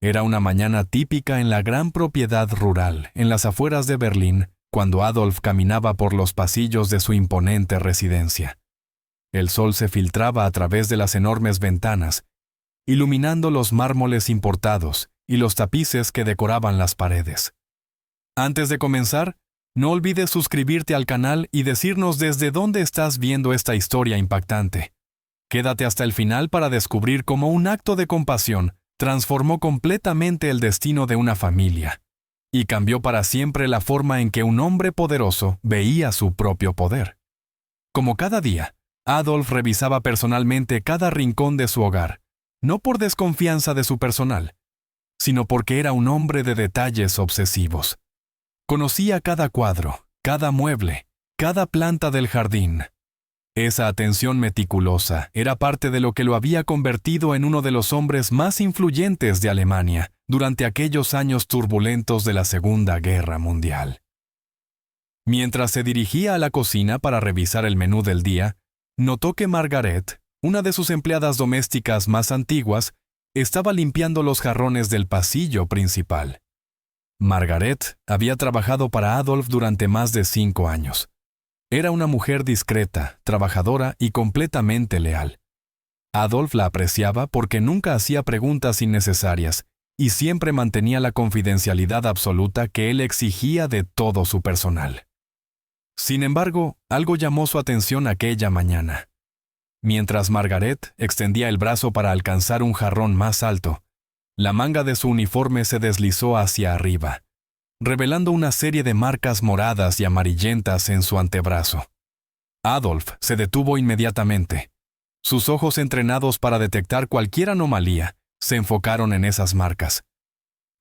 Era una mañana típica en la gran propiedad rural, en las afueras de Berlín, cuando Adolf caminaba por los pasillos de su imponente residencia. El sol se filtraba a través de las enormes ventanas, iluminando los mármoles importados y los tapices que decoraban las paredes. Antes de comenzar, no olvides suscribirte al canal y decirnos desde dónde estás viendo esta historia impactante. Quédate hasta el final para descubrir cómo un acto de compasión transformó completamente el destino de una familia y cambió para siempre la forma en que un hombre poderoso veía su propio poder. Como cada día, Adolf revisaba personalmente cada rincón de su hogar, no por desconfianza de su personal, sino porque era un hombre de detalles obsesivos. Conocía cada cuadro, cada mueble, cada planta del jardín. Esa atención meticulosa era parte de lo que lo había convertido en uno de los hombres más influyentes de Alemania durante aquellos años turbulentos de la Segunda Guerra Mundial. Mientras se dirigía a la cocina para revisar el menú del día, notó que Margaret, una de sus empleadas domésticas más antiguas, estaba limpiando los jarrones del pasillo principal. Margaret había trabajado para Adolf durante más de 5 años. Era una mujer discreta, trabajadora y completamente leal. Adolf la apreciaba porque nunca hacía preguntas innecesarias y siempre mantenía la confidencialidad absoluta que él exigía de todo su personal. Sin embargo, algo llamó su atención aquella mañana. Mientras Margaret extendía el brazo para alcanzar un jarrón más alto, la manga de su uniforme se deslizó hacia arriba, revelando una serie de marcas moradas y amarillentas en su antebrazo. Adolf se detuvo inmediatamente. Sus ojos entrenados para detectar cualquier anomalía se enfocaron en esas marcas.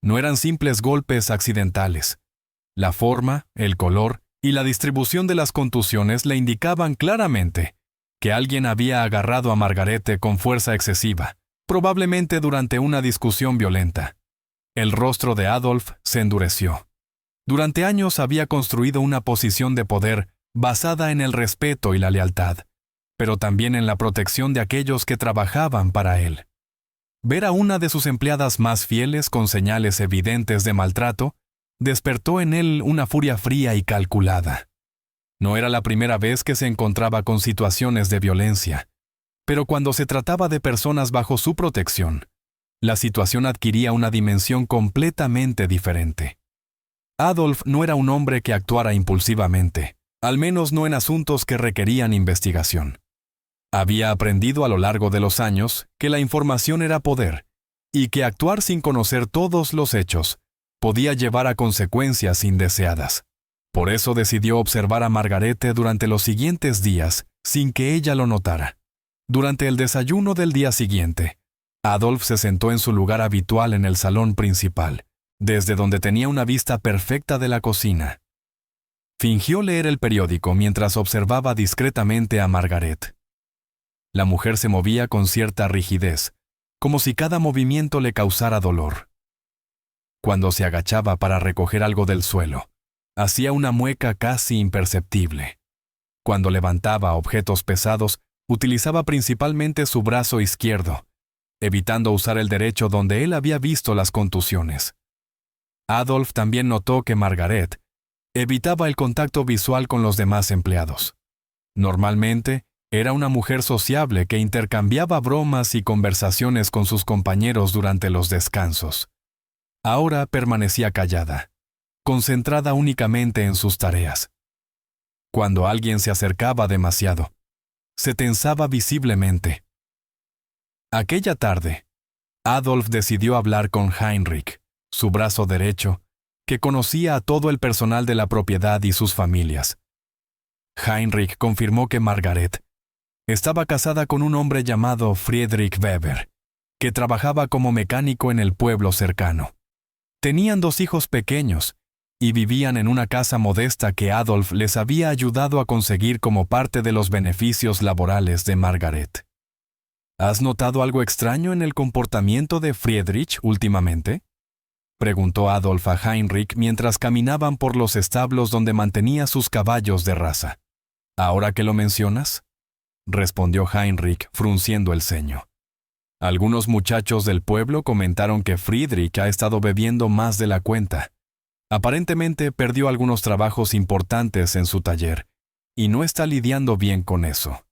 No eran simples golpes accidentales. La forma, el color y la distribución de las contusiones le indicaban claramente que alguien había agarrado a Margarete con fuerza excesiva, probablemente durante una discusión violenta. El rostro de Adolf se endureció. Durante años había construido una posición de poder basada en el respeto y la lealtad, pero también en la protección de aquellos que trabajaban para él. Ver a una de sus empleadas más fieles con señales evidentes de maltrato despertó en él una furia fría y calculada. No era la primera vez que se encontraba con situaciones de violencia, pero cuando se trataba de personas bajo su protección, la situación adquiría una dimensión completamente diferente. Adolf no era un hombre que actuara impulsivamente, al menos no en asuntos que requerían investigación. Había aprendido a lo largo de los años que la información era poder y que actuar sin conocer todos los hechos podía llevar a consecuencias indeseadas. Por eso decidió observar a Margarete durante los siguientes días sin que ella lo notara. Durante el desayuno del día siguiente, Adolf se sentó en su lugar habitual en el salón principal, desde donde tenía una vista perfecta de la cocina. Fingió leer el periódico mientras observaba discretamente a Margaret. La mujer se movía con cierta rigidez, como si cada movimiento le causara dolor. Cuando se agachaba para recoger algo del suelo, hacía una mueca casi imperceptible. Cuando levantaba objetos pesados, utilizaba principalmente su brazo izquierdo, evitando usar el derecho donde él había visto las contusiones. Adolf también notó que Margaret evitaba el contacto visual con los demás empleados. Normalmente, era una mujer sociable que intercambiaba bromas y conversaciones con sus compañeros durante los descansos. Ahora permanecía callada, concentrada únicamente en sus tareas. Cuando alguien se acercaba demasiado, se tensaba visiblemente. Aquella tarde, Adolf decidió hablar con Heinrich, su brazo derecho, que conocía a todo el personal de la propiedad y sus familias. Heinrich confirmó que Margaret estaba casada con un hombre llamado Friedrich Weber, que trabajaba como mecánico en el pueblo cercano. Tenían 2 hijos pequeños y vivían en una casa modesta que Adolf les había ayudado a conseguir como parte de los beneficios laborales de Margaret. ¿Has notado algo extraño en el comportamiento de Friedrich últimamente?, preguntó Adolf a Heinrich mientras caminaban por los establos donde mantenía sus caballos de raza. «¿Ahora que lo mencionas?», respondió Heinrich frunciendo el ceño. Algunos muchachos del pueblo comentaron que Friedrich ha estado bebiendo más de la cuenta. Aparentemente perdió algunos trabajos importantes en su taller y no está lidiando bien con eso.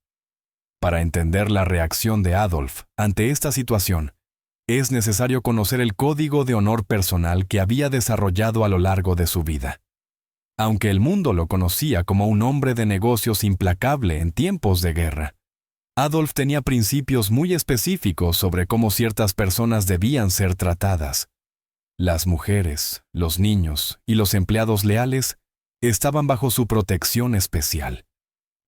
Para entender la reacción de Adolf ante esta situación, es necesario conocer el código de honor personal que había desarrollado a lo largo de su vida. Aunque el mundo lo conocía como un hombre de negocios implacable en tiempos de guerra, Adolf tenía principios muy específicos sobre cómo ciertas personas debían ser tratadas. Las mujeres, los niños y los empleados leales estaban bajo su protección especial.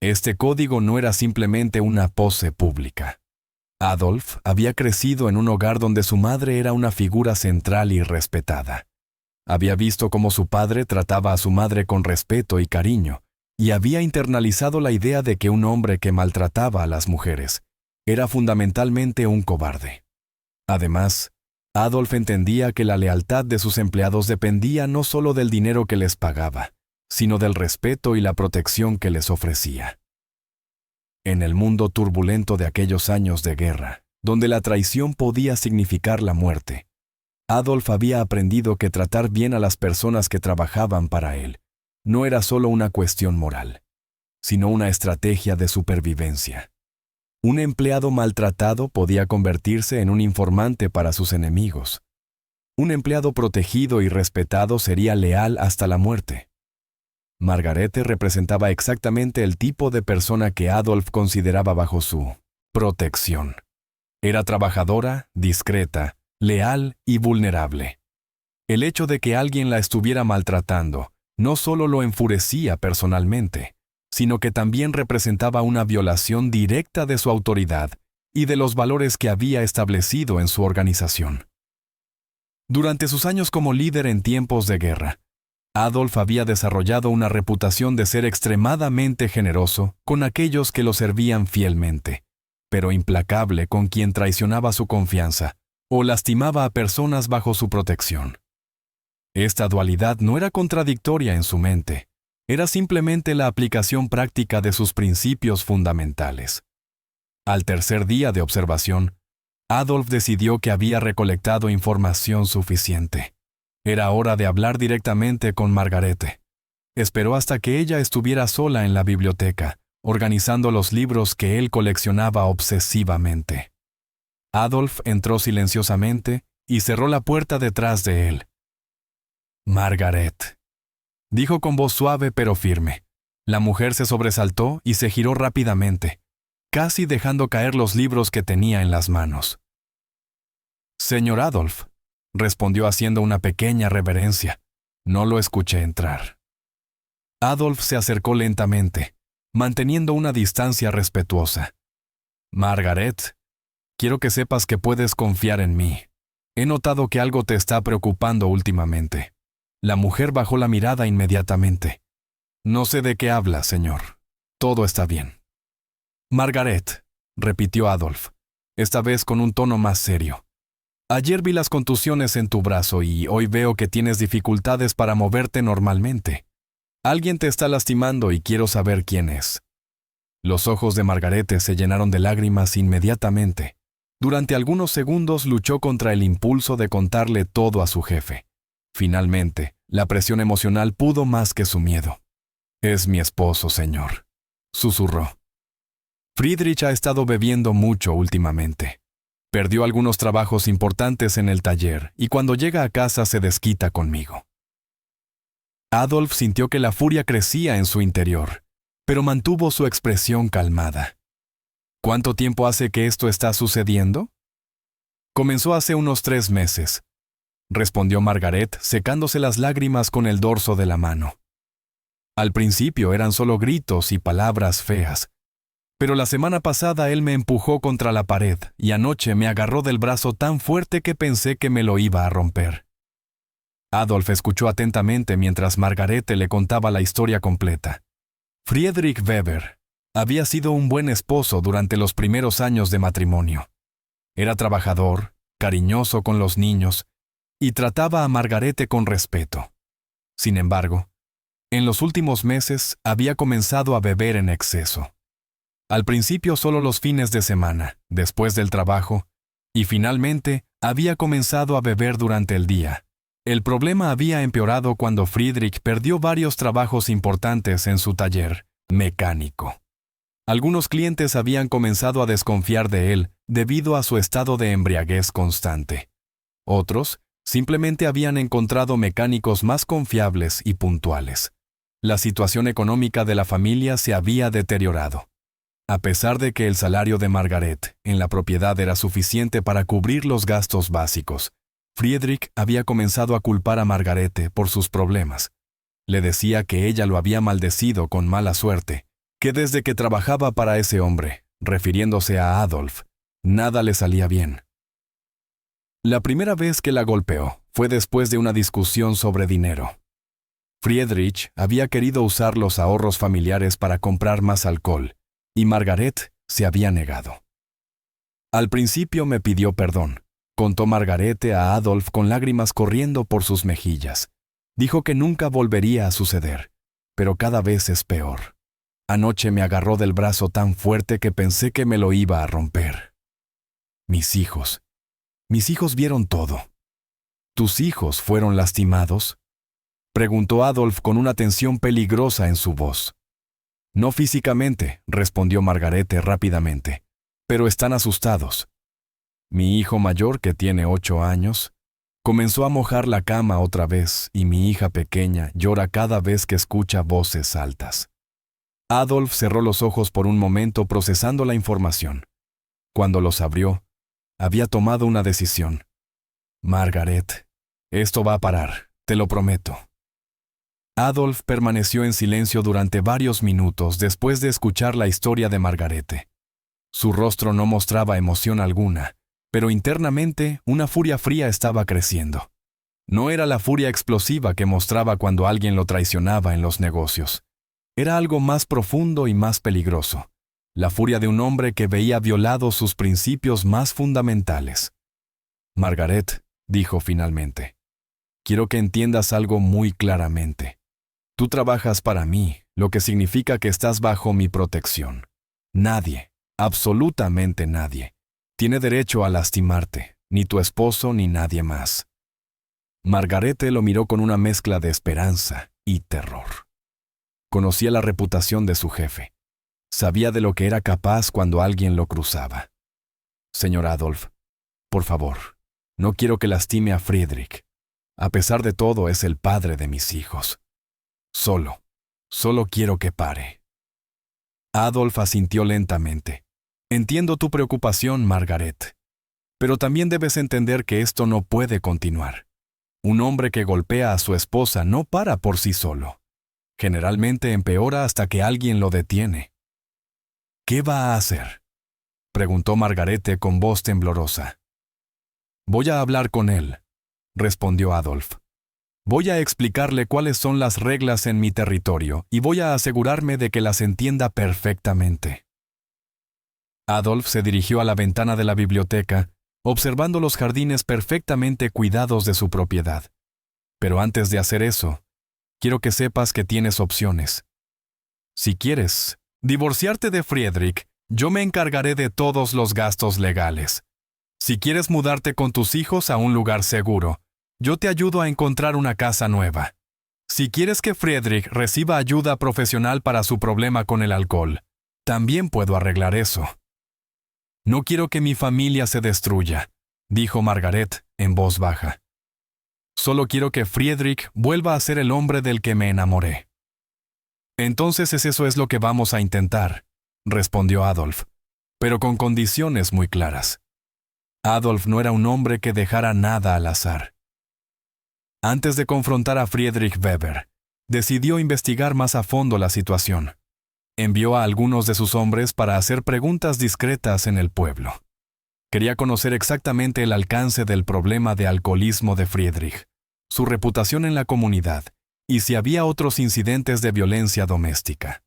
Este código no era simplemente una pose pública. Adolf había crecido en un hogar donde su madre era una figura central y respetada. Había visto cómo su padre trataba a su madre con respeto y cariño, y había internalizado la idea de que un hombre que maltrataba a las mujeres era fundamentalmente un cobarde. Además, Adolf entendía que la lealtad de sus empleados dependía no solo del dinero que les pagaba, sino del respeto y la protección que les ofrecía. En el mundo turbulento de aquellos años de guerra, donde la traición podía significar la muerte, Adolf había aprendido que tratar bien a las personas que trabajaban para él no era solo una cuestión moral, sino una estrategia de supervivencia. Un empleado maltratado podía convertirse en un informante para sus enemigos. Un empleado protegido y respetado sería leal hasta la muerte. Margarete representaba exactamente el tipo de persona que Adolf consideraba bajo su protección. Era trabajadora, discreta, leal y vulnerable. El hecho de que alguien la estuviera maltratando no solo lo enfurecía personalmente, sino que también representaba una violación directa de su autoridad y de los valores que había establecido en su organización. Durante sus años como líder en tiempos de guerra, Adolf había desarrollado una reputación de ser extremadamente generoso con aquellos que lo servían fielmente, pero implacable con quien traicionaba su confianza o lastimaba a personas bajo su protección. Esta dualidad no era contradictoria en su mente, era simplemente la aplicación práctica de sus principios fundamentales. Al tercer día de observación, Adolf decidió que había recolectado información suficiente. Era hora de hablar directamente con Margarete. Esperó hasta que ella estuviera sola en la biblioteca, organizando los libros que él coleccionaba obsesivamente. Adolf entró silenciosamente y cerró la puerta detrás de él. «Margaret», dijo con voz suave pero firme. La mujer se sobresaltó y se giró rápidamente, casi dejando caer los libros que tenía en las manos. «Señor Adolf», respondió haciendo una pequeña reverencia. No lo escuché entrar. Adolf se acercó lentamente, manteniendo una distancia respetuosa. «Margaret, quiero que sepas que puedes confiar en mí. He notado que algo te está preocupando últimamente». La mujer bajó la mirada inmediatamente. «No sé de qué habla, señor. Todo está bien». «Margaret», repitió Adolf, esta vez con un tono más serio. «Ayer vi las contusiones en tu brazo y hoy veo que tienes dificultades para moverte normalmente. Alguien te está lastimando y quiero saber quién es». Los ojos de Margarete se llenaron de lágrimas inmediatamente. Durante algunos segundos luchó contra el impulso de contarle todo a su jefe. Finalmente, la presión emocional pudo más que su miedo. «Es mi esposo, señor», susurró. «Friedrich ha estado bebiendo mucho últimamente. Perdió algunos trabajos importantes en el taller y cuando llega a casa se desquita conmigo». Adolf sintió que la furia crecía en su interior, pero mantuvo su expresión calmada. «¿Cuánto tiempo hace que esto está sucediendo?» «Comenzó hace unos 3 meses», respondió Margaret, secándose las lágrimas con el dorso de la mano. «Al principio eran solo gritos y palabras feas, pero la semana pasada él me empujó contra la pared y anoche me agarró del brazo tan fuerte que pensé que me lo iba a romper». Adolf escuchó atentamente mientras Margarete le contaba la historia completa. Friedrich Weber había sido un buen esposo durante los primeros años de matrimonio. Era trabajador, cariñoso con los niños, y trataba a Margarete con respeto. Sin embargo, en los últimos meses había comenzado a beber en exceso. Al principio solo los fines de semana, después del trabajo, Y finalmente, había comenzado a beber durante el día. El problema había empeorado cuando Friedrich perdió varios trabajos importantes en su taller mecánico. Algunos clientes habían comenzado a desconfiar de él debido a su estado de embriaguez constante. Otros simplemente habían encontrado mecánicos más confiables y puntuales. La situación económica de la familia se había deteriorado. A pesar de que el salario de Margaret en la propiedad era suficiente para cubrir los gastos básicos, Friedrich había comenzado a culpar a Margarete por sus problemas. Le decía que ella lo había maldecido con mala suerte, que desde que trabajaba para ese hombre, refiriéndose a Adolf, nada le salía bien. La primera vez que la golpeó fue después de una discusión sobre dinero. Friedrich había querido usar los ahorros familiares para comprar más alcohol, y Margaret se había negado. Al principio me pidió perdón, contó Margarete a Adolf con lágrimas corriendo por sus mejillas. Dijo que nunca volvería a suceder, pero cada vez es peor. Anoche me agarró del brazo tan fuerte que pensé que me lo iba a romper. Mis hijos vieron todo. ¿Tus hijos fueron lastimados?, preguntó Adolf con una tensión peligrosa en su voz. No físicamente, respondió Margarete rápidamente, pero están asustados. Mi hijo mayor, que tiene 8 años, comenzó a mojar la cama otra vez y mi hija pequeña llora cada vez que escucha voces altas. Adolf cerró los ojos por un momento procesando la información. Cuando los abrió, había tomado una decisión. Margaret, esto va a parar, te lo prometo. Adolf permaneció en silencio durante varios minutos después de escuchar la historia de Margarete. Su rostro no mostraba emoción alguna, pero internamente una furia fría estaba creciendo. No era la furia explosiva que mostraba cuando alguien lo traicionaba en los negocios. Era algo más profundo y más peligroso. La furia de un hombre que veía violados sus principios más fundamentales. Margaret, dijo finalmente, quiero que entiendas algo muy claramente. Tú trabajas para mí, lo que significa que estás bajo mi protección. Nadie, absolutamente nadie, tiene derecho a lastimarte, ni tu esposo ni nadie más. Margarete lo miró con una mezcla de esperanza y terror. Conocía la reputación de su jefe. Sabía de lo que era capaz cuando alguien lo cruzaba. Señor Adolf, por favor, no quiero que lastime a Friedrich. A pesar de todo, es el padre de mis hijos. Solo quiero que pare. Adolf asintió lentamente. Entiendo tu preocupación, Margaret. Pero también debes entender que esto no puede continuar. Un hombre que golpea a su esposa no para por sí solo. Generalmente empeora hasta que alguien lo detiene. ¿Qué va a hacer?, preguntó Margarete con voz temblorosa. Voy a hablar con él, respondió Adolf. Voy a explicarle cuáles son las reglas en mi territorio y voy a asegurarme de que las entienda perfectamente. Adolf se dirigió a la ventana de la biblioteca, observando los jardines perfectamente cuidados de su propiedad. Pero antes de hacer eso, quiero que sepas que tienes opciones. Si quieres divorciarte de Friedrich, yo me encargaré de todos los gastos legales. Si quieres mudarte con tus hijos a un lugar seguro, yo te ayudo a encontrar una casa nueva. Si quieres que Friedrich reciba ayuda profesional para su problema con el alcohol, también puedo arreglar eso. No quiero que mi familia se destruya, dijo Margaret en voz baja. Solo quiero que Friedrich vuelva a ser el hombre del que me enamoré. Entonces eso es lo que vamos a intentar, respondió Adolf, pero con condiciones muy claras. Adolf no era un hombre que dejara nada al azar. Antes de confrontar a Friedrich Weber, decidió investigar más a fondo la situación. Envió a algunos de sus hombres para hacer preguntas discretas en el pueblo. Quería conocer exactamente el alcance del problema de alcoholismo de Friedrich, su reputación en la comunidad y si había otros incidentes de violencia doméstica.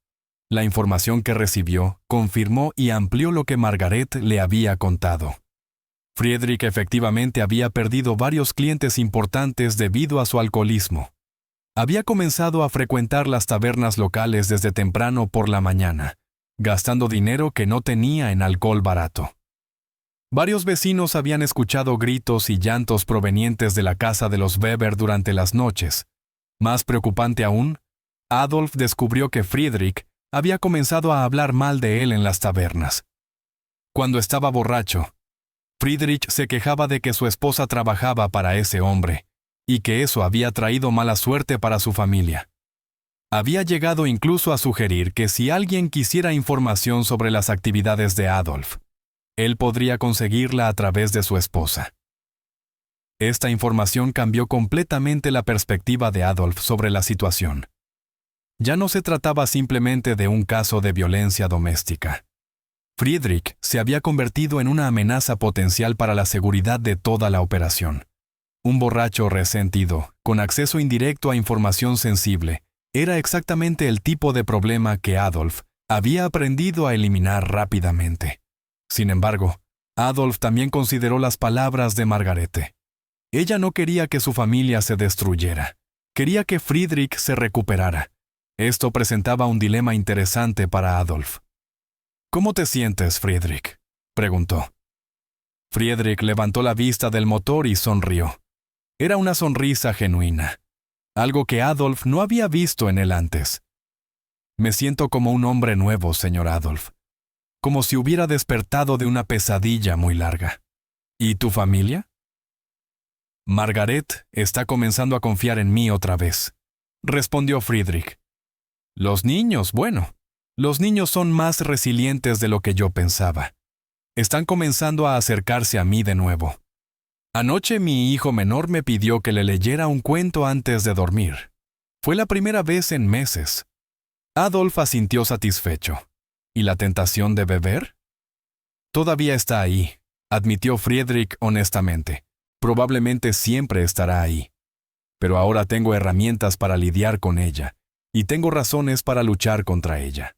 La información que recibió confirmó y amplió lo que Margaret le había contado. Friedrich efectivamente había perdido varios clientes importantes debido a su alcoholismo. Había comenzado a frecuentar las tabernas locales desde temprano por la mañana, gastando dinero que no tenía en alcohol barato. Varios vecinos habían escuchado gritos y llantos provenientes de la casa de los Weber durante las noches. Más preocupante aún, Adolf descubrió que Friedrich había comenzado a hablar mal de él en las tabernas. Cuando estaba borracho, Friedrich se quejaba de que su esposa trabajaba para ese hombre, y que eso había traído mala suerte para su familia. Había llegado incluso a sugerir que si alguien quisiera información sobre las actividades de Adolf, él podría conseguirla a través de su esposa. Esta información cambió completamente la perspectiva de Adolf sobre la situación. Ya no se trataba simplemente de un caso de violencia doméstica. Friedrich se había convertido en una amenaza potencial para la seguridad de toda la operación. Un borracho resentido, con acceso indirecto a información sensible, era exactamente el tipo de problema que Adolf había aprendido a eliminar rápidamente. Sin embargo, Adolf también consideró las palabras de Margarete. Ella no quería que su familia se destruyera. Quería que Friedrich se recuperara. Esto presentaba un dilema interesante para Adolf. «¿Cómo te sientes, Friedrich?», preguntó. Friedrich levantó la vista del motor y sonrió. Era una sonrisa genuina, algo que Adolf no había visto en él antes. «Me siento como un hombre nuevo, señor Adolf, como si hubiera despertado de una pesadilla muy larga. ¿Y tu familia?». «Margaret está comenzando a confiar en mí otra vez», respondió Friedrich. «Los niños, bueno, los niños son más resilientes de lo que yo pensaba. Están comenzando a acercarse a mí de nuevo. Anoche mi hijo menor me pidió que le leyera un cuento antes de dormir. Fue la primera vez en meses». Adolf asintió satisfecho. «¿Y la tentación de beber?». «Todavía está ahí», admitió Friedrich honestamente. «Probablemente siempre estará ahí. Pero ahora tengo herramientas para lidiar con ella, y tengo razones para luchar contra ella».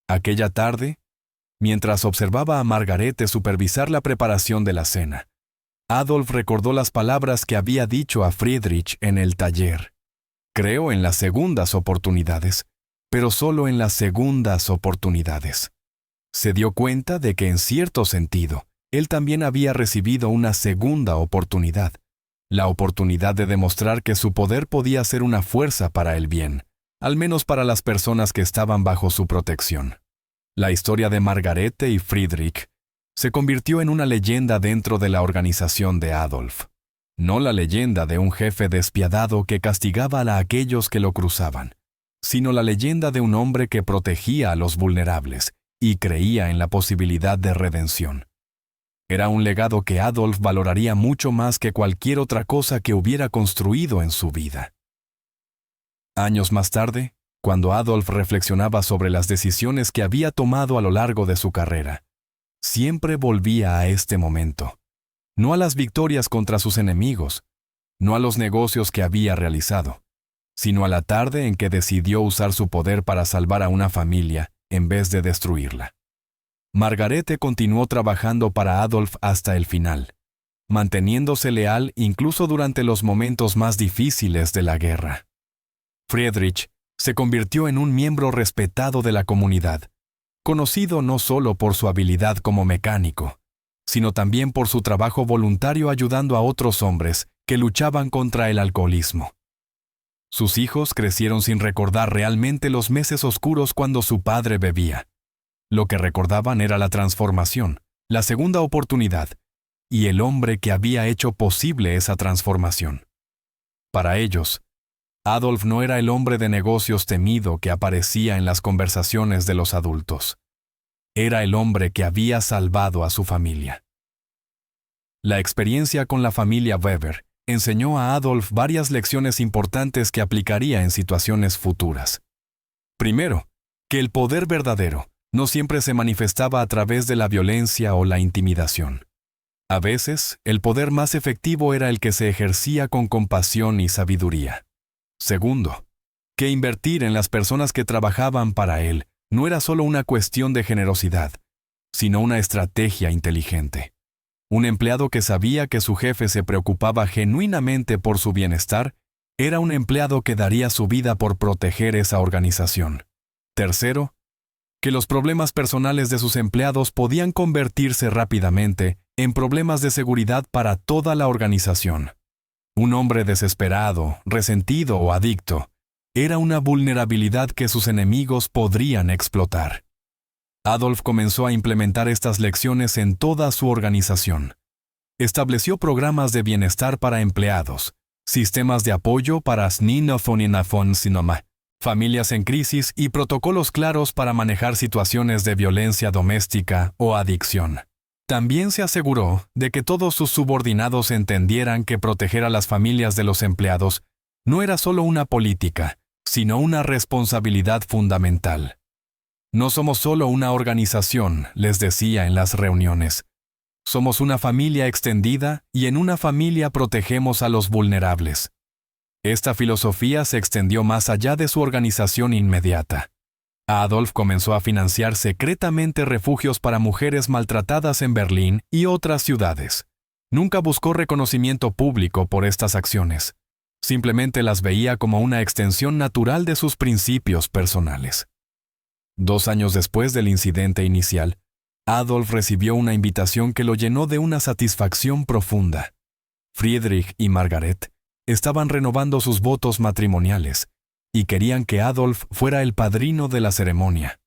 Aquella tarde, mientras observaba a Margarete supervisar la preparación de la cena, Adolf recordó las palabras que había dicho a Friedrich en el taller. «Creo en las segundas oportunidades, pero solo en las segundas oportunidades». Se dio cuenta de que en cierto sentido, él también había recibido una segunda oportunidad, la oportunidad de demostrar que su poder podía ser una fuerza para el bien, al menos para las personas que estaban bajo su protección. La historia de Margarete y Friedrich se convirtió en una leyenda dentro de la organización de Adolf. No la leyenda de un jefe despiadado que castigaba a aquellos que lo cruzaban, sino la leyenda de un hombre que protegía a los vulnerables y creía en la posibilidad de redención. Era un legado que Adolf valoraría mucho más que cualquier otra cosa que hubiera construido en su vida. Años más tarde, cuando Adolf reflexionaba sobre las decisiones que había tomado a lo largo de su carrera, siempre volvía a este momento. No a las victorias contra sus enemigos, no a los negocios que había realizado, sino a la tarde en que decidió usar su poder para salvar a una familia en vez de destruirla. Margarete continuó trabajando para Adolf hasta el final, manteniéndose leal incluso durante los momentos más difíciles de la guerra. Friedrich se convirtió en un miembro respetado de la comunidad, conocido no solo por su habilidad como mecánico, sino también por su trabajo voluntario ayudando a otros hombres que luchaban contra el alcoholismo. Sus hijos crecieron sin recordar realmente los meses oscuros cuando su padre bebía. Lo que recordaban era la transformación, la segunda oportunidad, y el hombre que había hecho posible esa transformación. Para ellos, Adolf no era el hombre de negocios temido que aparecía en las conversaciones de los adultos. Era el hombre que había salvado a su familia. La experiencia con la familia Weber enseñó a Adolf varias lecciones importantes que aplicaría en situaciones futuras. Primero, que el poder verdadero no siempre se manifestaba a través de la violencia o la intimidación. A veces, el poder más efectivo era el que se ejercía con compasión y sabiduría. Segundo, que invertir en las personas que trabajaban para él no era solo una cuestión de generosidad, sino una estrategia inteligente. Un empleado que sabía que su jefe se preocupaba genuinamente por su bienestar era un empleado que daría su vida por proteger esa organización. Tercero, que los problemas personales de sus empleados podían convertirse rápidamente en problemas de seguridad para toda la organización. Un hombre desesperado, resentido o adicto era una vulnerabilidad que sus enemigos podrían explotar. Adolf comenzó a implementar estas lecciones en toda su organización. Estableció programas de bienestar para empleados, sistemas de apoyo para familias en crisis y protocolos claros para manejar situaciones de violencia doméstica o adicción. También se aseguró de que todos sus subordinados entendieran que proteger a las familias de los empleados no era solo una política, sino una responsabilidad fundamental. No somos solo una organización, les decía en las reuniones. Somos una familia extendida y en una familia protegemos a los vulnerables. Esta filosofía se extendió más allá de su organización inmediata. Adolf comenzó a financiar secretamente refugios para mujeres maltratadas en Berlín y otras ciudades. Nunca buscó reconocimiento público por estas acciones. Simplemente las veía como una extensión natural de sus principios personales. 2 años después del incidente inicial, Adolf recibió una invitación que lo llenó de una satisfacción profunda. Friedrich y Margaret estaban renovando sus votos matrimoniales y querían que Adolf fuera el padrino de la ceremonia.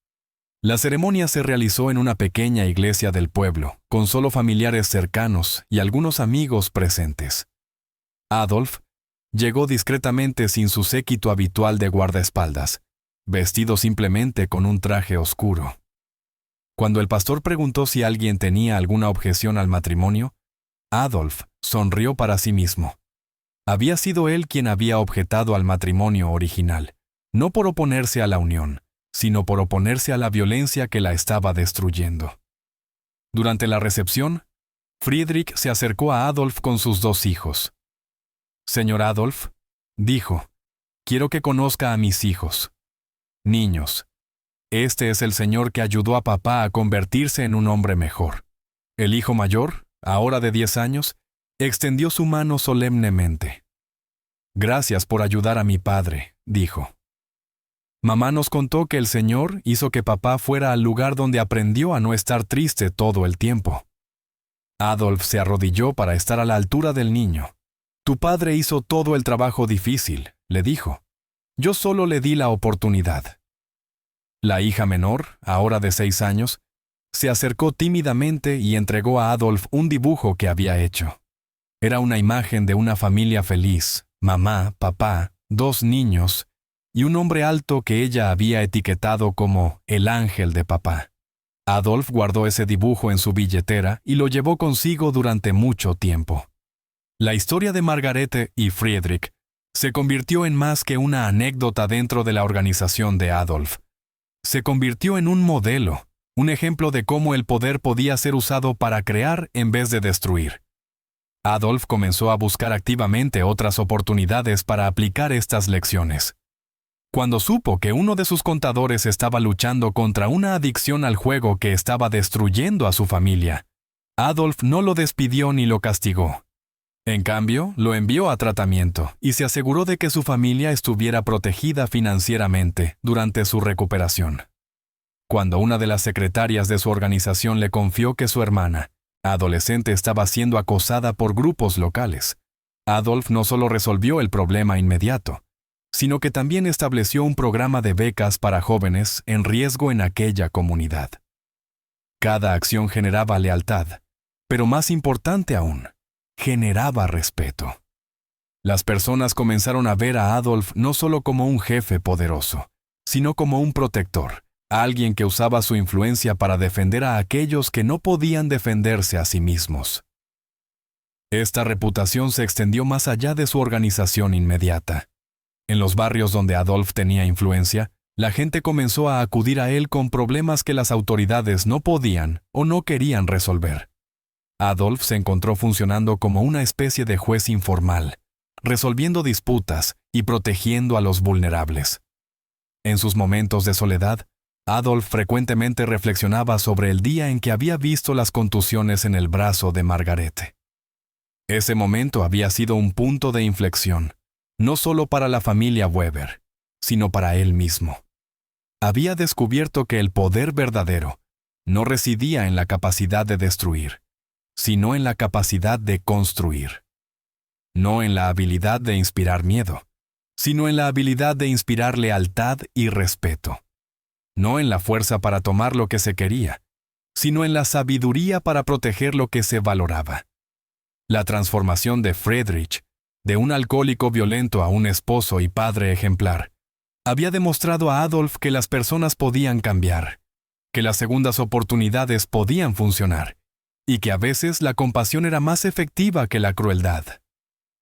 La ceremonia se realizó en una pequeña iglesia del pueblo, con solo familiares cercanos y algunos amigos presentes. Adolf llegó discretamente sin su séquito habitual de guardaespaldas, vestido simplemente con un traje oscuro. Cuando el pastor preguntó si alguien tenía alguna objeción al matrimonio, Adolf sonrió para sí mismo. Había sido él quien había objetado al matrimonio original, no por oponerse a la unión, sino por oponerse a la violencia que la estaba destruyendo. Durante la recepción, Friedrich se acercó a Adolf con sus 2 hijos. «Señor Adolf», dijo, «quiero que conozca a mis hijos. Niños, este es el señor que ayudó a papá a convertirse en un hombre mejor». El hijo mayor, ahora de 10 años, extendió su mano solemnemente. «Gracias por ayudar a mi padre», dijo. «Mamá nos contó que el Señor hizo que papá fuera al lugar donde aprendió a no estar triste todo el tiempo». Adolf se arrodilló para estar a la altura del niño. «Tu padre hizo todo el trabajo difícil», le dijo. «Yo solo le di la oportunidad». La hija menor, ahora de 6 años, se acercó tímidamente y entregó a Adolf un dibujo que había hecho. Era una imagen de una familia feliz, mamá, papá, 2 niños y un hombre alto que ella había etiquetado como el ángel de papá. Adolf guardó ese dibujo en su billetera y lo llevó consigo durante mucho tiempo. La historia de Margarete y Friedrich se convirtió en más que una anécdota dentro de la organización de Adolf. Se convirtió en un modelo, un ejemplo de cómo el poder podía ser usado para crear en vez de destruir. Adolf comenzó a buscar activamente otras oportunidades para aplicar estas lecciones. Cuando supo que uno de sus contadores estaba luchando contra una adicción al juego que estaba destruyendo a su familia, Adolf no lo despidió ni lo castigó. En cambio, lo envió a tratamiento y se aseguró de que su familia estuviera protegida financieramente durante su recuperación. Cuando una de las secretarias de su organización le confió que su hermana, adolescente, estaba siendo acosada por grupos locales, Adolf no solo resolvió el problema inmediato, sino que también estableció un programa de becas para jóvenes en riesgo en aquella comunidad. Cada acción generaba lealtad, pero más importante aún, generaba respeto. Las personas comenzaron a ver a Adolf no solo como un jefe poderoso, sino como un protector, alguien que usaba su influencia para defender a aquellos que no podían defenderse a sí mismos. Esta reputación se extendió más allá de su organización inmediata. En los barrios donde Adolf tenía influencia, la gente comenzó a acudir a él con problemas que las autoridades no podían o no querían resolver. Adolf se encontró funcionando como una especie de juez informal, resolviendo disputas y protegiendo a los vulnerables. En sus momentos de soledad, Adolf frecuentemente reflexionaba sobre el día en que había visto las contusiones en el brazo de Margarete. Ese momento había sido un punto de inflexión, no solo para la familia Weber, sino para él mismo. había descubierto que el poder verdadero no residía en la capacidad de destruir, sino en la capacidad de construir. No en la habilidad de inspirar miedo, sino en la habilidad de inspirar lealtad y respeto. No en la fuerza para tomar lo que se quería, sino en la sabiduría para proteger lo que se valoraba. La transformación de Friedrich, de un alcohólico violento a un esposo y padre ejemplar, había demostrado a Adolf que las personas podían cambiar, que las segundas oportunidades podían funcionar, y que a veces la compasión era más efectiva que la crueldad.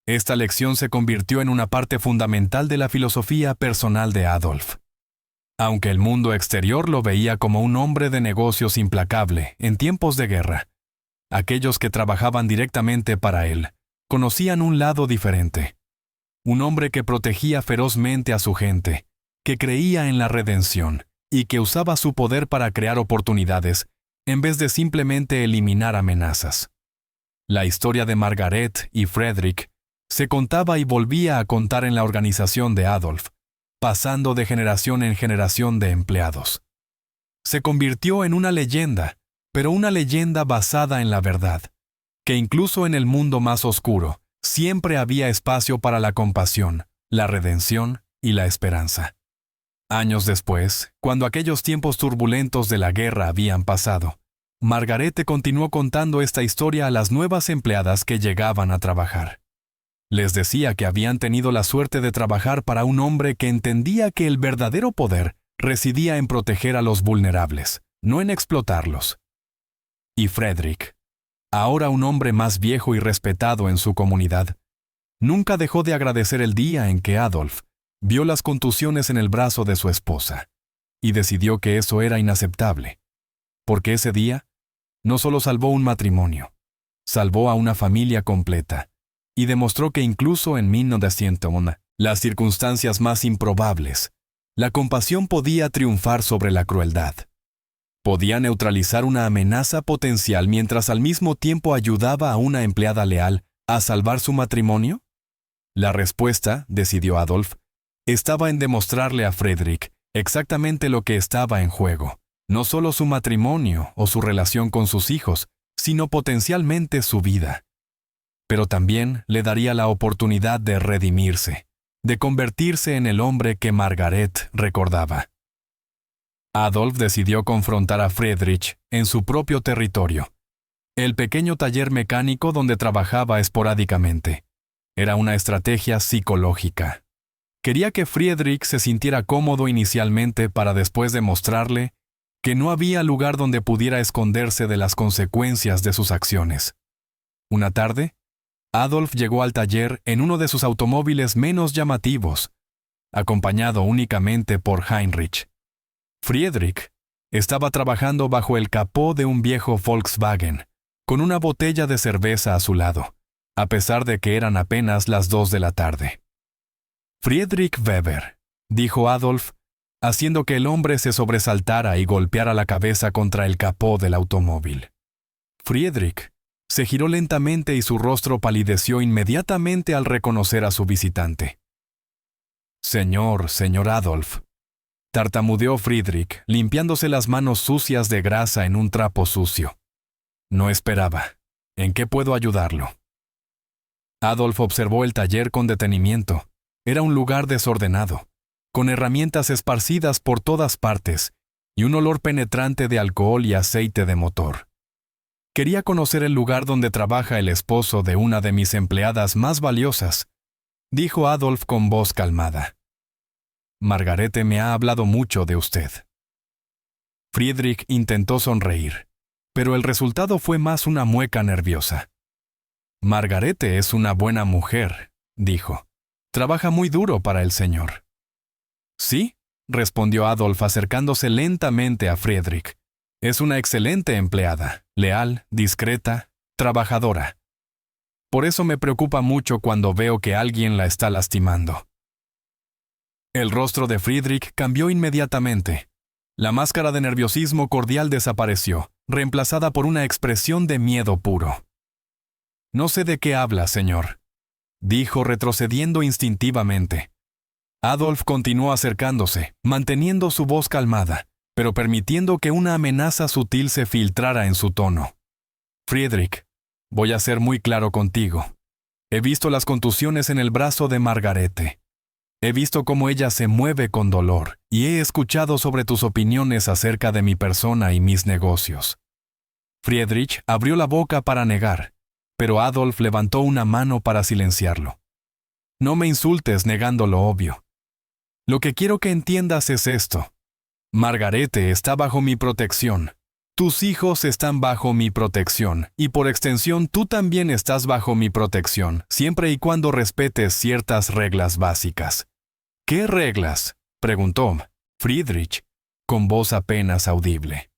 Esta lección se convirtió en una parte fundamental de la filosofía personal de Adolf. Aunque el mundo exterior lo veía como un hombre de negocios implacable en tiempos de guerra, aquellos que trabajaban directamente para él conocían un lado diferente. Un hombre que protegía ferozmente a su gente, que creía en la redención y que usaba su poder para crear oportunidades en vez de simplemente eliminar amenazas. La historia de Margaret y Friedrich se contaba y volvía a contar en la organización de Adolf, pasando de generación en generación de empleados. Se convirtió en una leyenda, pero una leyenda basada en la verdad, que incluso en el mundo más oscuro, siempre había espacio para la compasión, la redención y la esperanza. Años después, cuando aquellos tiempos turbulentos de la guerra habían pasado, Margarete continuó contando esta historia a las nuevas empleadas que llegaban a trabajar. Les decía que habían tenido la suerte de trabajar para un hombre que entendía que el verdadero poder residía en proteger a los vulnerables, no en explotarlos. Y Friedrich, ahora un hombre más viejo y respetado en su comunidad, nunca dejó de agradecer el día en que Adolf vio las contusiones en el brazo de su esposa, y decidió que eso era inaceptable, porque ese día no solo salvó un matrimonio, salvó a una familia completa, y demostró que incluso en 1901, las circunstancias más improbables, la compasión podía triunfar sobre la crueldad. Podía neutralizar una amenaza potencial mientras al mismo tiempo ayudaba a una empleada leal a salvar su matrimonio. La respuesta, decidió Adolf, estaba en demostrarle a Friedrich exactamente lo que estaba en juego, no solo su matrimonio o su relación con sus hijos, sino potencialmente su vida. Pero también le daría la oportunidad de redimirse, de convertirse en el hombre que Margaret recordaba. Adolf decidió confrontar a Friedrich en su propio territorio, el pequeño taller mecánico donde trabajaba esporádicamente. Era una estrategia psicológica. Quería que Friedrich se sintiera cómodo inicialmente para después demostrarle que no había lugar donde pudiera esconderse de las consecuencias de sus acciones. Una tarde, Adolf llegó al taller en uno de sus automóviles menos llamativos, acompañado únicamente por Heinrich. Friedrich estaba trabajando bajo el capó de un viejo Volkswagen, con una botella de cerveza a su lado, a pesar de que eran apenas las 2 de la tarde. Friedrich Weber, dijo Adolf, haciendo que el hombre se sobresaltara y golpeara la cabeza contra el capó del automóvil. Friedrich se giró lentamente y su rostro palideció inmediatamente al reconocer a su visitante. Señor Adolf, tartamudeó Friedrich, limpiándose las manos sucias de grasa en un trapo sucio. No esperaba. ¿En qué puedo ayudarlo? Adolf observó el taller con detenimiento. Era un lugar desordenado, con herramientas esparcidas por todas partes y un olor penetrante de alcohol y aceite de motor. Quería conocer el lugar donde trabaja el esposo de una de mis empleadas más valiosas, dijo Adolf con voz calmada. Margarete me ha hablado mucho de usted. Friedrich intentó sonreír, pero el resultado fue más una mueca nerviosa. Margarete es una buena mujer, dijo. Trabaja muy duro para el señor. Sí, respondió Adolf acercándose lentamente a Friedrich. Es una excelente empleada, leal, discreta, trabajadora. Por eso me preocupa mucho cuando veo que alguien la está lastimando. El rostro de Friedrich cambió inmediatamente. La máscara de nerviosismo cordial desapareció, reemplazada por una expresión de miedo puro. No sé de qué habla, señor, dijo retrocediendo instintivamente. Adolf continuó acercándose, manteniendo su voz calmada, pero permitiendo que una amenaza sutil se filtrara en su tono. Friedrich, voy a ser muy claro contigo. He visto las contusiones en el brazo de Margarete. He visto cómo ella se mueve con dolor y he escuchado sobre tus opiniones acerca de mi persona y mis negocios. Friedrich abrió la boca para negar, pero Adolf levantó una mano para silenciarlo. No me insultes negando lo obvio. Lo que quiero que entiendas es esto. Margarete está bajo mi protección. Tus hijos están bajo mi protección, y por extensión tú también estás bajo mi protección, siempre y cuando respetes ciertas reglas básicas. ¿Qué reglas?, preguntó Friedrich, con voz apenas audible.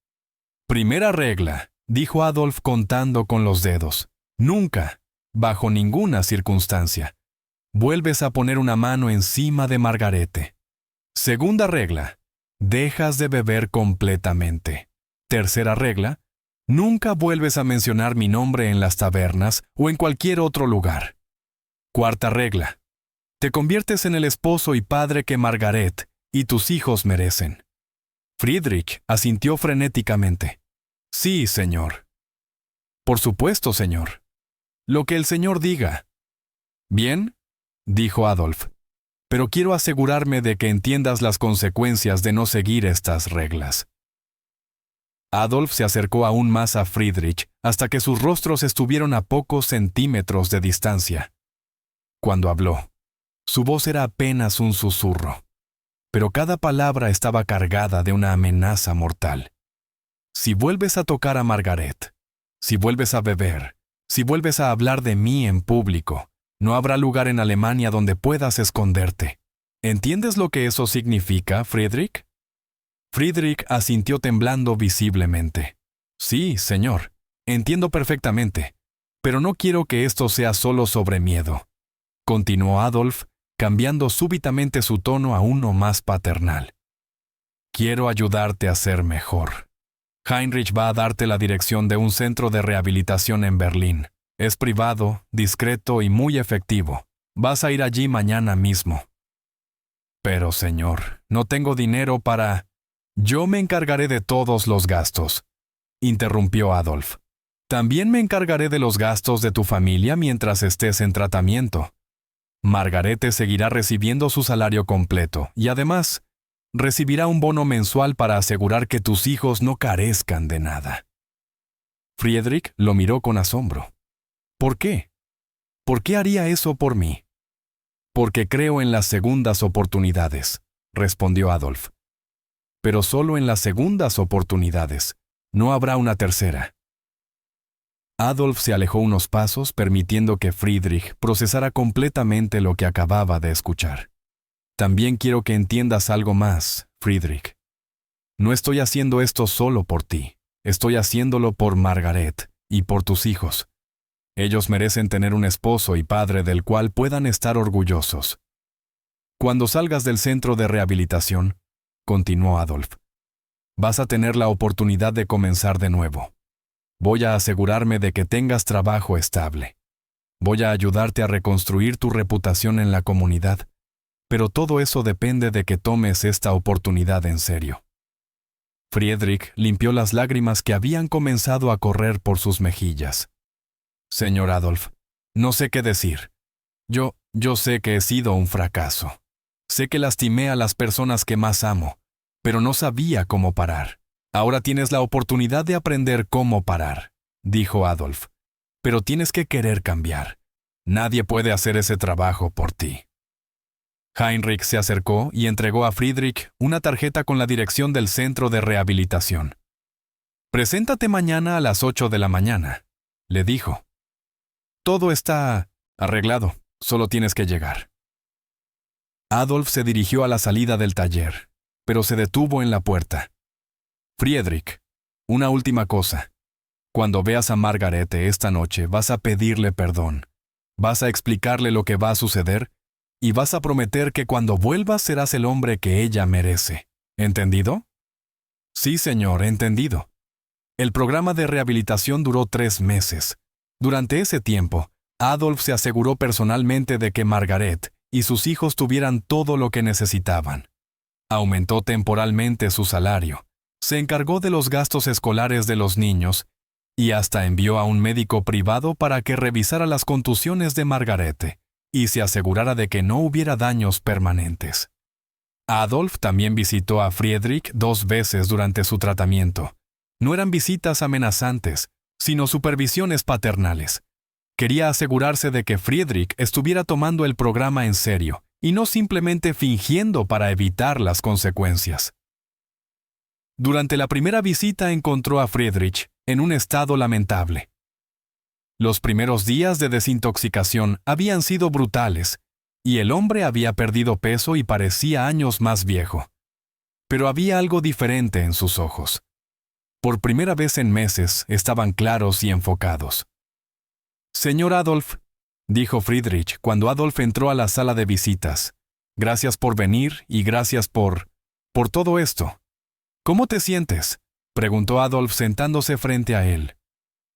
Primera regla, dijo Adolf contando con los dedos. Nunca, bajo ninguna circunstancia, vuelves a poner una mano encima de Margarete. Segunda regla, dejas de beber completamente. Tercera regla, nunca vuelves a mencionar mi nombre en las tabernas o en cualquier otro lugar. Cuarta regla, te conviertes en el esposo y padre que Margaret y tus hijos merecen. Friedrich asintió frenéticamente. Sí, señor. Por supuesto, señor. Lo que el señor diga. Bien, dijo Adolf, pero quiero asegurarme de que entiendas las consecuencias de no seguir estas reglas. Adolf se acercó aún más a Friedrich hasta que sus rostros estuvieron a pocos centímetros de distancia. Cuando habló, su voz era apenas un susurro, pero cada palabra estaba cargada de una amenaza mortal. Si vuelves a tocar a Margaret, si vuelves a beber, si vuelves a hablar de mí en público, no habrá lugar en Alemania donde puedas esconderte. ¿Entiendes lo que eso significa, Friedrich? Friedrich asintió temblando visiblemente. Sí, señor, entiendo perfectamente, pero no quiero que esto sea solo sobre miedo. Continuó Adolf, cambiando súbitamente su tono a uno más paternal. Quiero ayudarte a ser mejor. Heinrich va a darte la dirección de un centro de rehabilitación en Berlín. Es privado, discreto y muy efectivo. Vas a ir allí mañana mismo. Pero, señor, no tengo dinero para... Yo me encargaré de todos los gastos, interrumpió Adolf. También me encargaré de los gastos de tu familia mientras estés en tratamiento. Margarete seguirá recibiendo su salario completo y además recibirá un bono mensual para asegurar que tus hijos no carezcan de nada. Friedrich lo miró con asombro. ¿Por qué? ¿Por qué haría eso por mí? Porque creo en las segundas oportunidades, respondió Adolf. Pero solo en las segundas oportunidades. No habrá una tercera. Adolf se alejó unos pasos, permitiendo que Friedrich procesara completamente lo que acababa de escuchar. También quiero que entiendas algo más, Friedrich. No estoy haciendo esto solo por ti. Estoy haciéndolo por Margaret y por tus hijos. Ellos merecen tener un esposo y padre del cual puedan estar orgullosos. Cuando salgas del centro de rehabilitación, continuó Adolf, vas a tener la oportunidad de comenzar de nuevo. Voy a asegurarme de que tengas trabajo estable. Voy a ayudarte a reconstruir tu reputación en la comunidad, pero todo eso depende de que tomes esta oportunidad en serio. Friedrich limpió las lágrimas que habían comenzado a correr por sus mejillas. Señor Adolf, no sé qué decir. Yo sé que he sido un fracaso. Sé que lastimé a las personas que más amo, pero no sabía cómo parar. Ahora tienes la oportunidad de aprender cómo parar, dijo Adolf. Pero tienes que querer cambiar. Nadie puede hacer ese trabajo por ti. Heinrich se acercó y entregó a Friedrich una tarjeta con la dirección del centro de rehabilitación. Preséntate mañana a las 8 de la mañana, le dijo. Todo está arreglado, solo tienes que llegar. Adolf se dirigió a la salida del taller, pero se detuvo en la puerta. Friedrich, una última cosa. Cuando veas a Margarete esta noche, vas a pedirle perdón. Vas a explicarle lo que va a suceder y vas a prometer que cuando vuelvas serás el hombre que ella merece. ¿Entendido? Sí, señor, entendido. El programa de rehabilitación duró 3 meses. Durante ese tiempo, Adolf se aseguró personalmente de que Margaret y sus hijos tuvieran todo lo que necesitaban. Aumentó temporalmente su salario, se encargó de los gastos escolares de los niños y hasta envió a un médico privado para que revisara las contusiones de Margarete y se asegurara de que no hubiera daños permanentes. Adolf también visitó a Friedrich 2 veces durante su tratamiento. No eran visitas amenazantes, sino supervisiones paternales. Quería asegurarse de que Friedrich estuviera tomando el programa en serio y no simplemente fingiendo para evitar las consecuencias. Durante la primera visita encontró a Friedrich en un estado lamentable. Los primeros días de desintoxicación habían sido brutales, y el hombre había perdido peso y parecía años más viejo. Pero había algo diferente en sus ojos. Por primera vez en meses estaban claros y enfocados. «Señor Adolf», dijo Friedrich cuando Adolf entró a la sala de visitas, «gracias por venir y gracias por todo esto». «¿Cómo te sientes?», preguntó Adolf sentándose frente a él.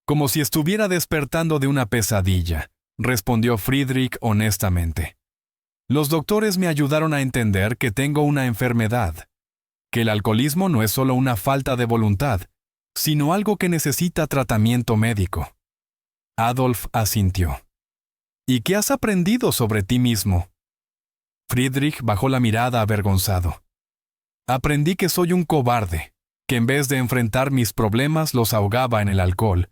«Como si estuviera despertando de una pesadilla», respondió Friedrich honestamente. «Los doctores me ayudaron a entender que tengo una enfermedad, que el alcoholismo no es solo una falta de voluntad, sino algo que necesita tratamiento médico». Adolf asintió. «¿Y qué has aprendido sobre ti mismo?». Friedrich bajó la mirada avergonzado. «Aprendí que soy un cobarde, que en vez de enfrentar mis problemas los ahogaba en el alcohol,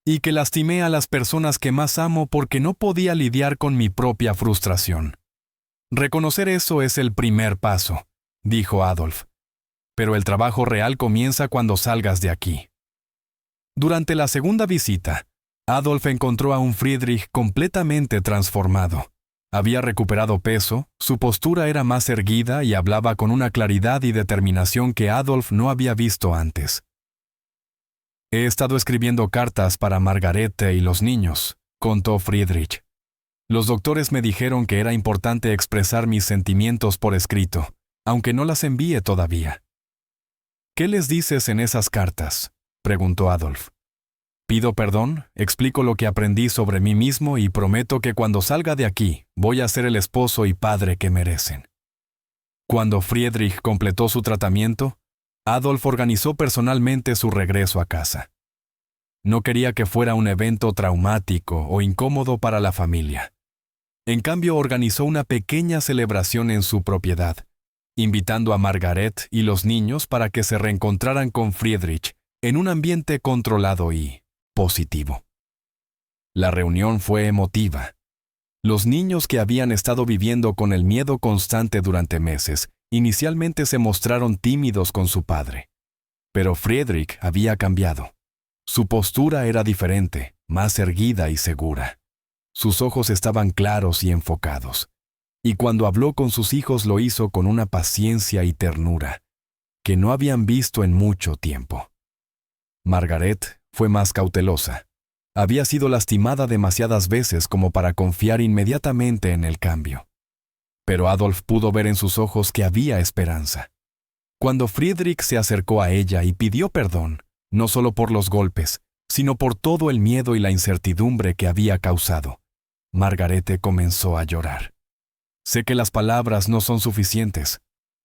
y que lastimé a las personas que más amo porque no podía lidiar con mi propia frustración. Reconocer eso es el primer paso», dijo Adolf. «Pero el trabajo real comienza cuando salgas de aquí». Durante la segunda visita, Adolf encontró a un Friedrich completamente transformado. Había recuperado peso, su postura era más erguida y hablaba con una claridad y determinación que Adolf no había visto antes. «He estado escribiendo cartas para Margarete y los niños», contó Friedrich. «Los doctores me dijeron que era importante expresar mis sentimientos por escrito, aunque no las envíe todavía». «¿Qué les dices en esas cartas?», preguntó Adolf. «Pido perdón, explico lo que aprendí sobre mí mismo y prometo que cuando salga de aquí voy a ser el esposo y padre que merecen». Cuando Friedrich completó su tratamiento, Adolf organizó personalmente su regreso a casa. No quería que fuera un evento traumático o incómodo para la familia. En cambio, organizó una pequeña celebración en su propiedad, invitando a Margaret y los niños para que se reencontraran con Friedrich en un ambiente controlado y positivo. La reunión fue emotiva. Los niños que habían estado viviendo con el miedo constante durante meses, inicialmente se mostraron tímidos con su padre. Pero Friedrich había cambiado. Su postura era diferente, más erguida y segura. Sus ojos estaban claros y enfocados. Y cuando habló con sus hijos lo hizo con una paciencia y ternura que no habían visto en mucho tiempo. Margaret fue más cautelosa. Había sido lastimada demasiadas veces como para confiar inmediatamente en el cambio. Pero Adolf pudo ver en sus ojos que había esperanza. Cuando Friedrich se acercó a ella y pidió perdón, no solo por los golpes, sino por todo el miedo y la incertidumbre que había causado, Margarete comenzó a llorar. «Sé que las palabras no son suficientes»,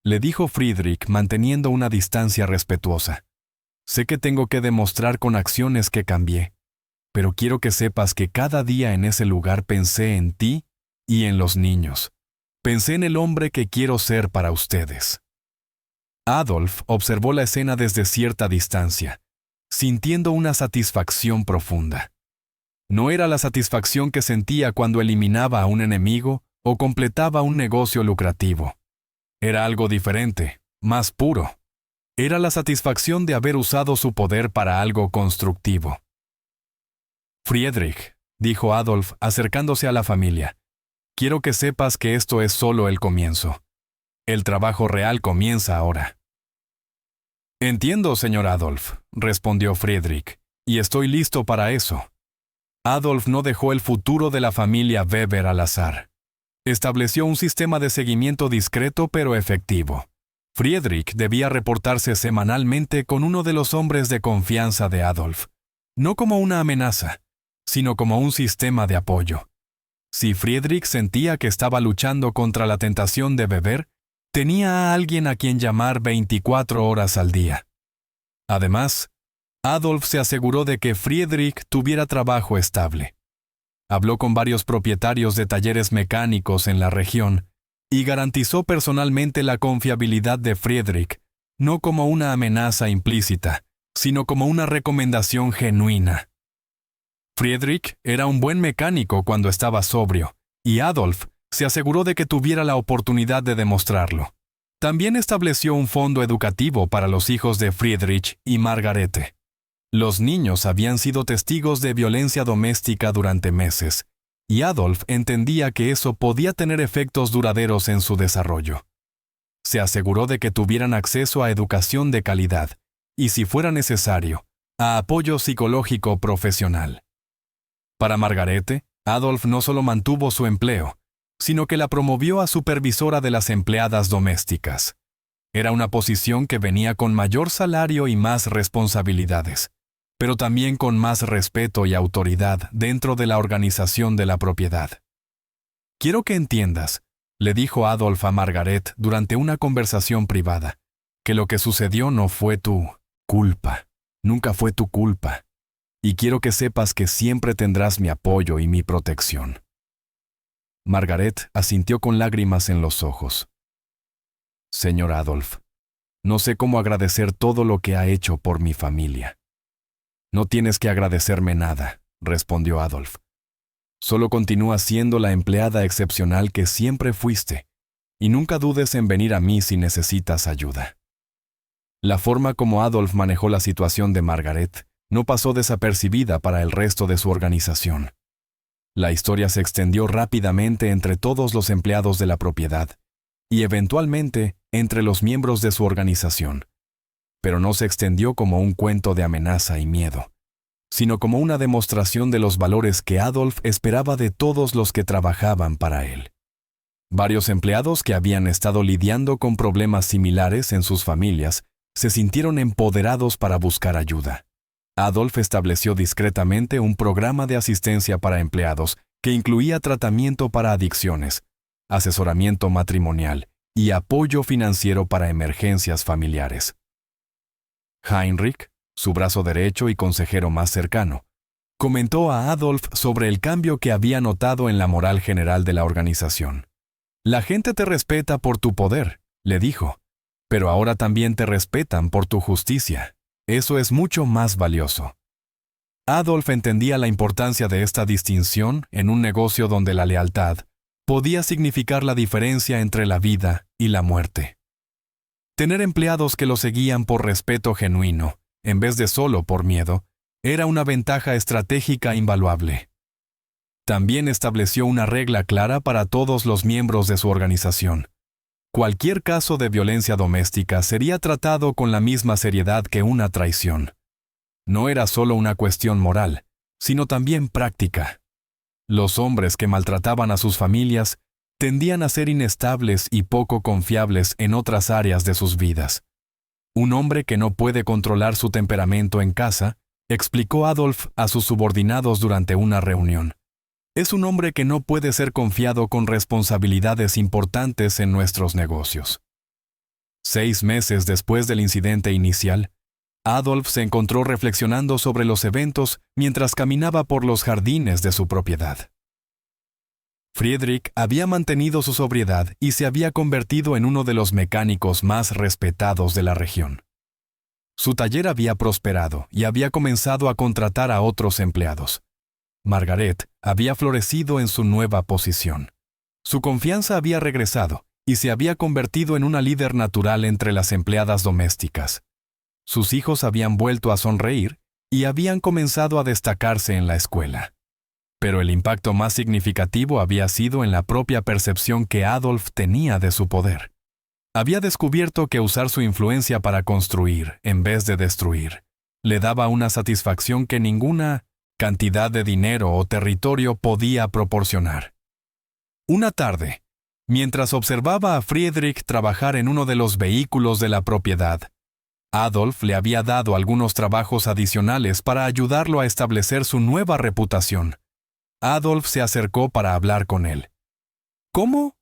le dijo Friedrich manteniendo una distancia respetuosa. «Sé que tengo que demostrar con acciones que cambié, pero quiero que sepas que cada día en ese lugar pensé en ti y en los niños. Pensé en el hombre que quiero ser para ustedes». Adolf observó la escena desde cierta distancia, sintiendo una satisfacción profunda. No era la satisfacción que sentía cuando eliminaba a un enemigo o completaba un negocio lucrativo. Era algo diferente, más puro. Era la satisfacción de haber usado su poder para algo constructivo. «Friedrich», dijo Adolf acercándose a la familia, «quiero que sepas que esto es solo el comienzo. El trabajo real comienza ahora». «Entiendo, señor Adolf», respondió Friedrich, «y estoy listo para eso». Adolf no dejó el futuro de la familia Weber al azar. Estableció un sistema de seguimiento discreto pero efectivo. Friedrich debía reportarse semanalmente con uno de los hombres de confianza de Adolf, no como una amenaza, sino como un sistema de apoyo. Si Friedrich sentía que estaba luchando contra la tentación de beber, tenía a alguien a quien llamar 24 horas al día. Además, Adolf se aseguró de que Friedrich tuviera trabajo estable. Habló con varios propietarios de talleres mecánicos en la región y garantizó personalmente la confiabilidad de Friedrich, no como una amenaza implícita, sino como una recomendación genuina. Friedrich era un buen mecánico cuando estaba sobrio, y Adolf se aseguró de que tuviera la oportunidad de demostrarlo. También estableció un fondo educativo para los hijos de Friedrich y Margarete. Los niños habían sido testigos de violencia doméstica durante meses, y Adolf entendía que eso podía tener efectos duraderos en su desarrollo. Se aseguró de que tuvieran acceso a educación de calidad, y si fuera necesario, a apoyo psicológico profesional. Para Margarete, Adolf no solo mantuvo su empleo, sino que la promovió a supervisora de las empleadas domésticas. Era una posición que venía con mayor salario y más responsabilidades, pero también con más respeto y autoridad dentro de la organización de la propiedad. Quiero que entiendas, le dijo Adolf a Margaret durante una conversación privada, que lo que sucedió no fue tu culpa, nunca fue tu culpa, y quiero que sepas que siempre tendrás mi apoyo y mi protección. Margaret asintió con lágrimas en los ojos. Señor Adolf, no sé cómo agradecer todo lo que ha hecho por mi familia. No tienes que agradecerme nada, respondió Adolf. Solo continúa siendo la empleada excepcional que siempre fuiste, y nunca dudes en venir a mí si necesitas ayuda. La forma como Adolf manejó la situación de Margaret no pasó desapercibida para el resto de su organización. La historia se extendió rápidamente entre todos los empleados de la propiedad, y eventualmente entre los miembros de su organización. Pero no se extendió como un cuento de amenaza y miedo, sino como una demostración de los valores que Adolf esperaba de todos los que trabajaban para él. Varios empleados que habían estado lidiando con problemas similares en sus familias se sintieron empoderados para buscar ayuda. Adolf estableció discretamente un programa de asistencia para empleados que incluía tratamiento para adicciones, asesoramiento matrimonial y apoyo financiero para emergencias familiares. Heinrich, su brazo derecho y consejero más cercano, comentó a Adolf sobre el cambio que había notado en la moral general de la organización. La gente te respeta por tu poder, le dijo, pero ahora también te respetan por tu justicia. Eso es mucho más valioso. Adolf entendía la importancia de esta distinción en un negocio donde la lealtad podía significar la diferencia entre la vida y la muerte. Tener empleados que lo seguían por respeto genuino, en vez de solo por miedo, era una ventaja estratégica invaluable. También estableció una regla clara para todos los miembros de su organización. Cualquier caso de violencia doméstica sería tratado con la misma seriedad que una traición. No era solo una cuestión moral, sino también práctica. Los hombres que maltrataban a sus familias tendían a ser inestables y poco confiables en otras áreas de sus vidas. Un hombre que no puede controlar su temperamento en casa, explicó Adolf a sus subordinados durante una reunión. Es un hombre que no puede ser confiado con responsabilidades importantes en nuestros negocios. 6 meses después del incidente inicial, Adolf se encontró reflexionando sobre los eventos mientras caminaba por los jardines de su propiedad. Friedrich había mantenido su sobriedad y se había convertido en uno de los mecánicos más respetados de la región. Su taller había prosperado y había comenzado a contratar a otros empleados. Margaret había florecido en su nueva posición. Su confianza había regresado y se había convertido en una líder natural entre las empleadas domésticas. Sus hijos habían vuelto a sonreír y habían comenzado a destacarse en la escuela. Pero el impacto más significativo había sido en la propia percepción que Adolf tenía de su poder. Había descubierto que usar su influencia para construir, en vez de destruir, le daba una satisfacción que ninguna cantidad de dinero o territorio podía proporcionar. Una tarde, mientras observaba a Friedrich trabajar en uno de los vehículos de la propiedad, Adolf le había dado algunos trabajos adicionales para ayudarlo a establecer su nueva reputación. Adolf se acercó para hablar con él. ¿Cómo?